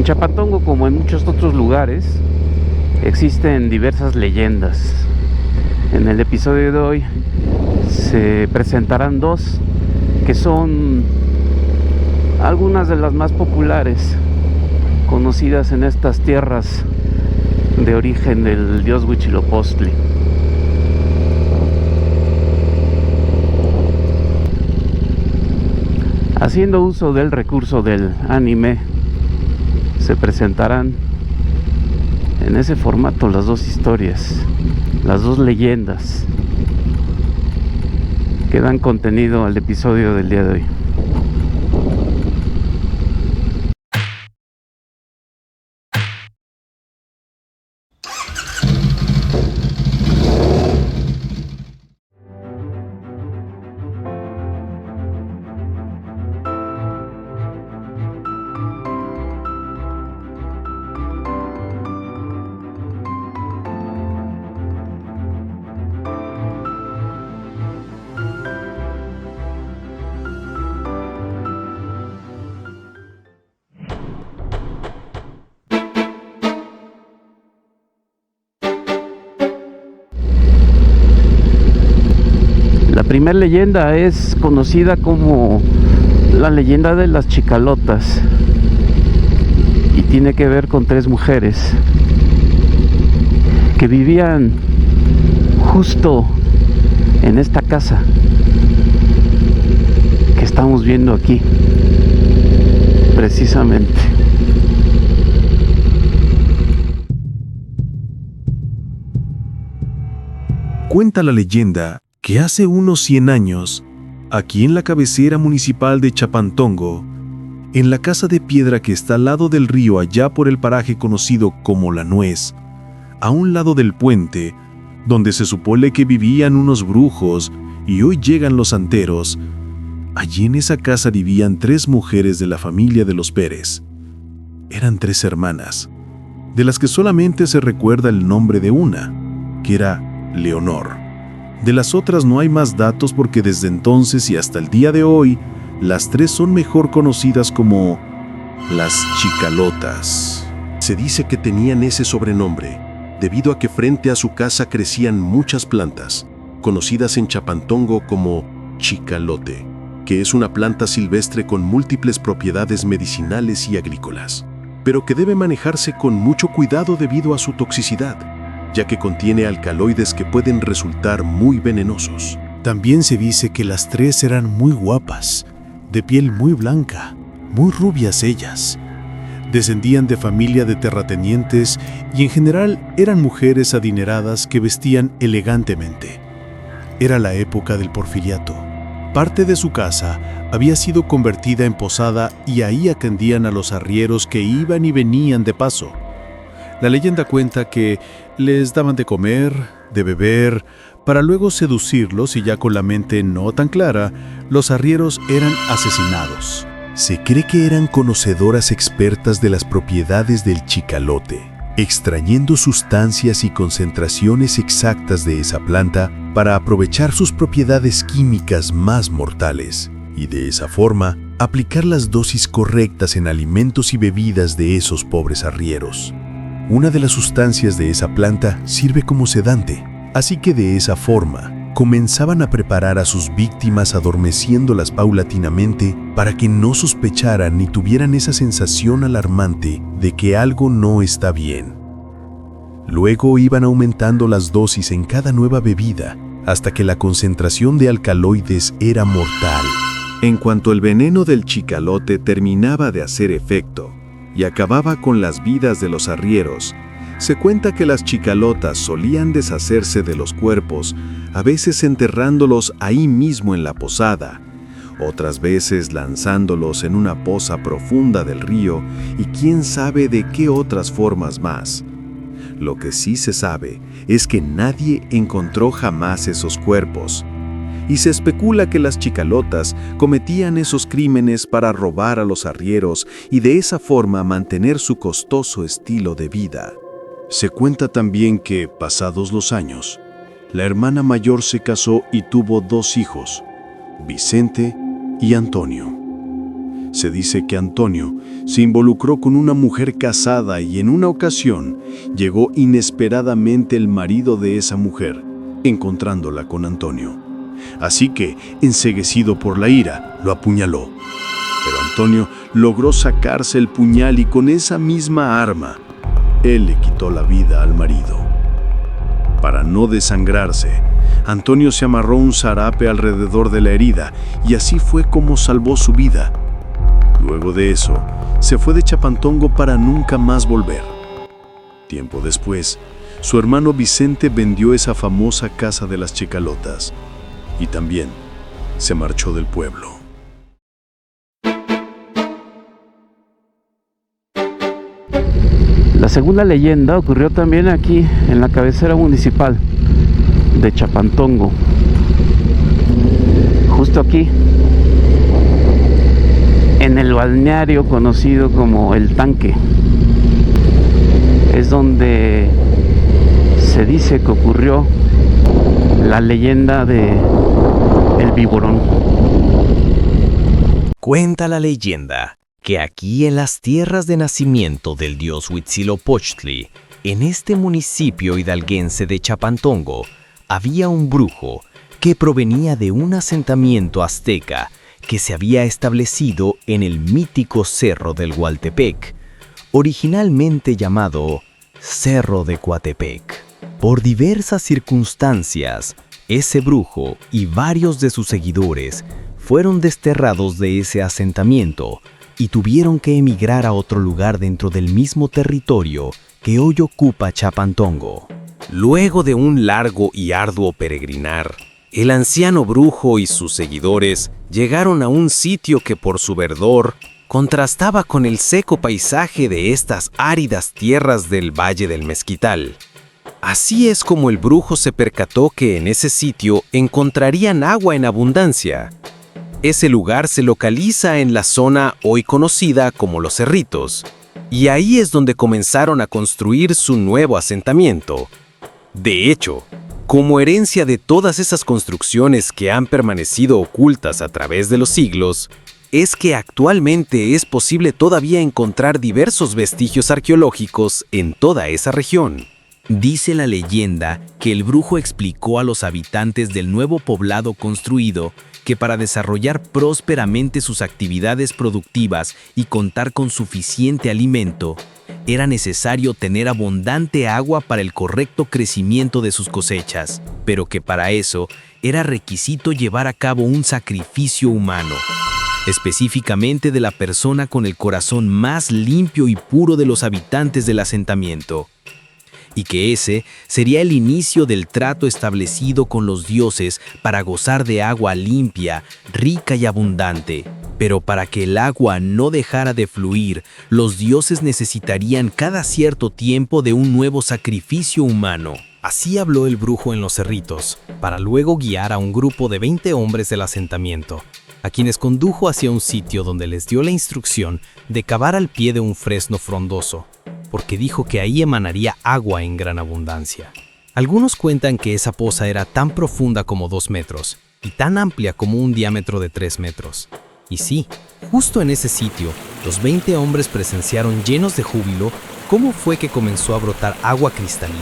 Chapantongo, como en muchos otros lugares, existen diversas leyendas. En el episodio de hoy se presentarán dos que son algunas de las más populares, conocidas en estas tierras de origen del dios Huitzilopochtli. Haciendo uso del recurso del anime, se presentarán en ese formato las dos historias, las dos leyendas que dan contenido al episodio del día de hoy. La primera leyenda es conocida como la leyenda de las chicalotas y tiene que ver con tres mujeres que vivían justo en esta casa que estamos viendo aquí, precisamente. Cuenta la leyenda que hace unos 100 años, aquí en la cabecera municipal de Chapantongo, en la casa de piedra que está al lado del río allá por el paraje conocido como La Nuez, a un lado del puente, donde se supone que vivían unos brujos y hoy llegan los santeros, allí en esa casa vivían 3 mujeres de la familia de los Pérez. Eran 3 hermanas, de las que solamente se recuerda el nombre de una, que era Leonor. De las otras no hay más datos porque desde entonces y hasta el día de hoy, las 3 son mejor conocidas como las Chicalotas. Se dice que tenían ese sobrenombre debido a que frente a su casa crecían muchas plantas, conocidas en Chapantongo como chicalote, que es una planta silvestre con múltiples propiedades medicinales y agrícolas, pero que debe manejarse con mucho cuidado debido a su toxicidad, ya que contiene alcaloides que pueden resultar muy venenosos. También se dice que las 3 eran muy guapas, de piel muy blanca, muy rubias ellas. Descendían de familia de terratenientes y en general eran mujeres adineradas que vestían elegantemente. Era la época del porfiriato. Parte de su casa había sido convertida en posada y ahí atendían a los arrieros que iban y venían de paso. La leyenda cuenta que les daban de comer, de beber, para luego seducirlos y ya con la mente no tan clara, los arrieros eran asesinados. Se cree que eran conocedoras expertas de las propiedades del chicalote, extrayendo sustancias y concentraciones exactas de esa planta para aprovechar sus propiedades químicas más mortales y de esa forma aplicar las dosis correctas en alimentos y bebidas de esos pobres arrieros. Una de las sustancias de esa planta sirve como sedante, así que de esa forma comenzaban a preparar a sus víctimas adormeciéndolas paulatinamente para que no sospecharan ni tuvieran esa sensación alarmante de que algo no está bien. Luego iban aumentando las dosis en cada nueva bebida hasta que la concentración de alcaloides era mortal. En cuanto el veneno del chicalote terminaba de hacer efecto y acababa con las vidas de los arrieros, se cuenta que las chicalotas solían deshacerse de los cuerpos, a veces enterrándolos ahí mismo en la posada, otras veces lanzándolos en una poza profunda del río y quién sabe de qué otras formas más. Lo que sí se sabe es que nadie encontró jamás esos cuerpos, y se especula que las chicalotas cometían esos crímenes para robar a los arrieros y de esa forma mantener su costoso estilo de vida. Se cuenta también que, pasados los años, la hermana mayor se casó y tuvo 2 hijos, Vicente y Antonio. Se dice que Antonio se involucró con una mujer casada y en una ocasión llegó inesperadamente el marido de esa mujer, encontrándola con Antonio. Así que, enceguecido por la ira, lo apuñaló. Pero Antonio logró sacarse el puñal y con esa misma arma, él le quitó la vida al marido. Para no desangrarse, Antonio se amarró un zarape alrededor de la herida y así fue como salvó su vida. Luego de eso, se fue de Chapantongo para nunca más volver. Tiempo después, su hermano Vicente vendió esa famosa casa de las Chicalotas y también se marchó del pueblo. La segunda leyenda ocurrió también aquí, en la cabecera municipal de Chapantongo. Justo aquí, en el balneario conocido como El Tanque. Es donde se dice que ocurrió la leyenda de El Viborón. Cuenta la leyenda que aquí en las tierras de nacimiento del dios Huitzilopochtli, en este municipio hidalguense de Chapantongo, había un brujo que provenía de un asentamiento azteca que se había establecido en el mítico Cerro del Hualtepec, originalmente llamado Cerro de Coatepec. Por diversas circunstancias, ese brujo y varios de sus seguidores fueron desterrados de ese asentamiento y tuvieron que emigrar a otro lugar dentro del mismo territorio que hoy ocupa Chapantongo. Luego de un largo y arduo peregrinar, el anciano brujo y sus seguidores llegaron a un sitio que por su verdor contrastaba con el seco paisaje de estas áridas tierras del Valle del Mezquital. Así es como el brujo se percató que en ese sitio encontrarían agua en abundancia. Ese lugar se localiza en la zona hoy conocida como Los Cerritos, y ahí es donde comenzaron a construir su nuevo asentamiento. De hecho, como herencia de todas esas construcciones que han permanecido ocultas a través de los siglos, es que actualmente es posible todavía encontrar diversos vestigios arqueológicos en toda esa región. Dice la leyenda que el brujo explicó a los habitantes del nuevo poblado construido que para desarrollar prósperamente sus actividades productivas y contar con suficiente alimento, era necesario tener abundante agua para el correcto crecimiento de sus cosechas, pero que para eso era requisito llevar a cabo un sacrificio humano, específicamente de la persona con el corazón más limpio y puro de los habitantes del asentamiento, y que ese sería el inicio del trato establecido con los dioses para gozar de agua limpia, rica y abundante. Pero para que el agua no dejara de fluir, los dioses necesitarían cada cierto tiempo de un nuevo sacrificio humano. Así habló el brujo en Los Cerritos, para luego guiar a un grupo de 20 hombres del asentamiento, a quienes condujo hacia un sitio donde les dio la instrucción de cavar al pie de un fresno frondoso, porque dijo que ahí emanaría agua en gran abundancia. Algunos cuentan que esa poza era tan profunda como 2 metros y tan amplia como un diámetro de 3 metros. Y sí, justo en ese sitio, los 20 hombres presenciaron llenos de júbilo cómo fue que comenzó a brotar agua cristalina.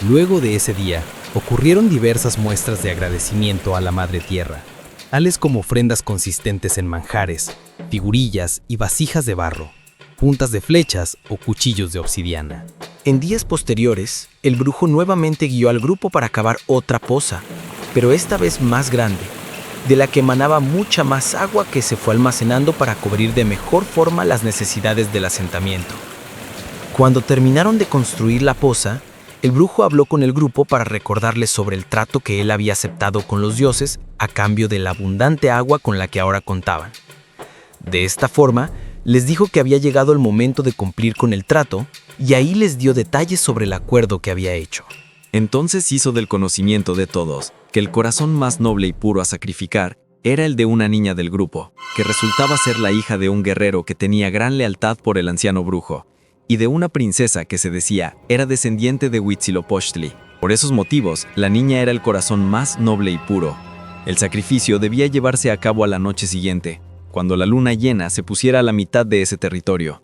Luego de ese día, ocurrieron diversas muestras de agradecimiento a la Madre Tierra, tales como ofrendas consistentes en manjares, figurillas y vasijas de barro, puntas de flechas o cuchillos de obsidiana. En días posteriores, el brujo nuevamente guió al grupo para cavar otra poza, pero esta vez más grande, de la que emanaba mucha más agua que se fue almacenando para cubrir de mejor forma las necesidades del asentamiento. Cuando terminaron de construir la poza, el brujo habló con el grupo para recordarles sobre el trato que él había aceptado con los dioses a cambio de la abundante agua con la que ahora contaban. De esta forma, les dijo que había llegado el momento de cumplir con el trato y ahí les dio detalles sobre el acuerdo que había hecho. Entonces hizo del conocimiento de todos que el corazón más noble y puro a sacrificar era el de una niña del grupo, que resultaba ser la hija de un guerrero que tenía gran lealtad por el anciano brujo, y de una princesa que se decía era descendiente de Huitzilopochtli. Por esos motivos, la niña era el corazón más noble y puro. El sacrificio debía llevarse a cabo a la noche siguiente, cuando la luna llena se pusiera a la mitad de ese territorio.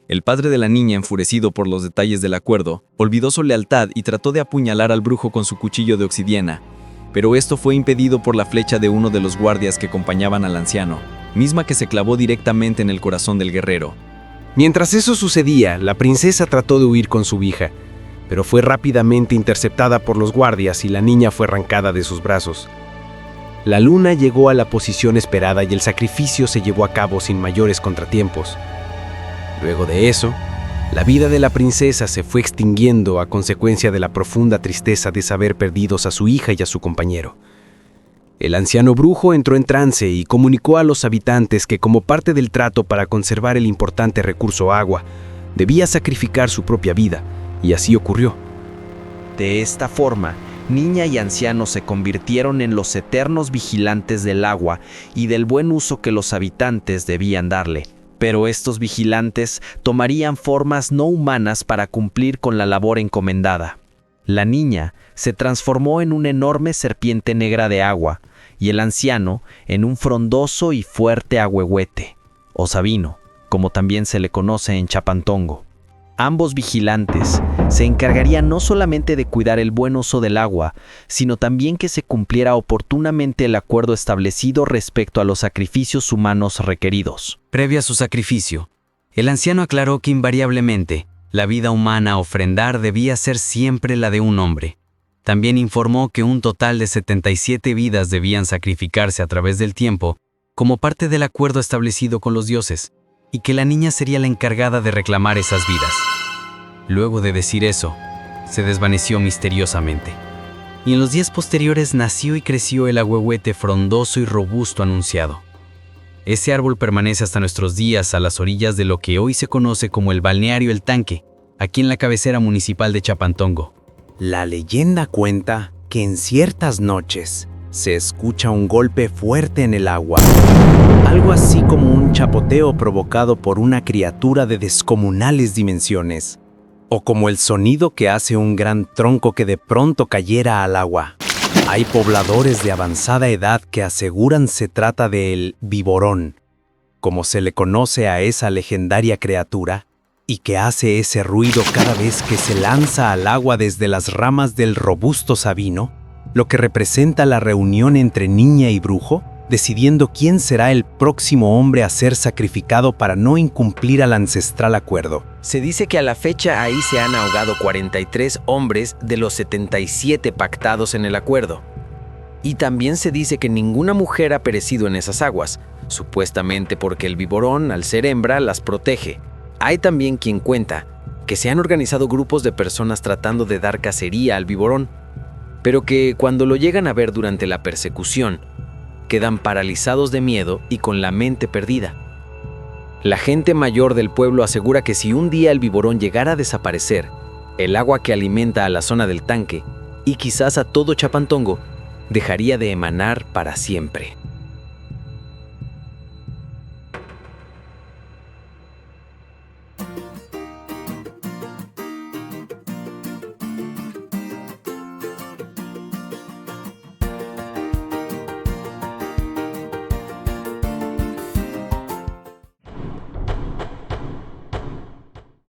El padre de la niña, enfurecido por los detalles del acuerdo, olvidó su lealtad y trató de apuñalar al brujo con su cuchillo de obsidiana, pero esto fue impedido por la flecha de uno de los guardias que acompañaban al anciano, misma que se clavó directamente en el corazón del guerrero. Mientras eso sucedía, la princesa trató de huir con su hija, pero fue rápidamente interceptada por los guardias y la niña fue arrancada de sus brazos. La luna llegó a la posición esperada y el sacrificio se llevó a cabo sin mayores contratiempos. Luego de eso, la vida de la princesa se fue extinguiendo a consecuencia de la profunda tristeza de saber perdidos a su hija y a su compañero. El anciano brujo entró en trance y comunicó a los habitantes que, como parte del trato para conservar el importante recurso agua, debía sacrificar su propia vida, y así ocurrió. De esta forma, niña y anciano se convirtieron en los eternos vigilantes del agua y del buen uso que los habitantes debían darle. Pero estos vigilantes tomarían formas no humanas para cumplir con la labor encomendada. La niña se transformó en una enorme serpiente negra de agua y el anciano en un frondoso y fuerte ahuehuete, o sabino, como también se le conoce en Chapantongo. Ambos vigilantes se encargarían no solamente de cuidar el buen uso del agua, sino también que se cumpliera oportunamente el acuerdo establecido respecto a los sacrificios humanos requeridos. Previo a su sacrificio, el anciano aclaró que invariablemente la vida humana a ofrendar debía ser siempre la de un hombre. También informó que un total de 77 vidas debían sacrificarse a través del tiempo como parte del acuerdo establecido con los dioses, y que la niña sería la encargada de reclamar esas vidas. Luego de decir eso, se desvaneció misteriosamente. Y en los días posteriores nació y creció el ahuehuete frondoso y robusto anunciado. Ese árbol permanece hasta nuestros días a las orillas de lo que hoy se conoce como el balneario El Tanque, aquí en la cabecera municipal de Chapantongo. La leyenda cuenta que en ciertas noches se escucha un golpe fuerte en el agua, algo así como un chapoteo provocado por una criatura de descomunales dimensiones, o como el sonido que hace un gran tronco que de pronto cayera al agua. Hay pobladores de avanzada edad que aseguran se trata del viborón, como se le conoce a esa legendaria criatura, y que hace ese ruido cada vez que se lanza al agua desde las ramas del robusto sabino, lo que representa la reunión entre niña y brujo, decidiendo quién será el próximo hombre a ser sacrificado para no incumplir al ancestral acuerdo. Se dice que a la fecha ahí se han ahogado 43 hombres de los 77 pactados en el acuerdo. Y también se dice que ninguna mujer ha perecido en esas aguas, supuestamente porque el viborón, al ser hembra, las protege. Hay también quien cuenta que se han organizado grupos de personas tratando de dar cacería al viborón, pero que cuando lo llegan a ver durante la persecución, quedan paralizados de miedo y con la mente perdida. La gente mayor del pueblo asegura que si un día el viborón llegara a desaparecer, el agua que alimenta a la zona del tanque, y quizás a todo Chapantongo, dejaría de emanar para siempre.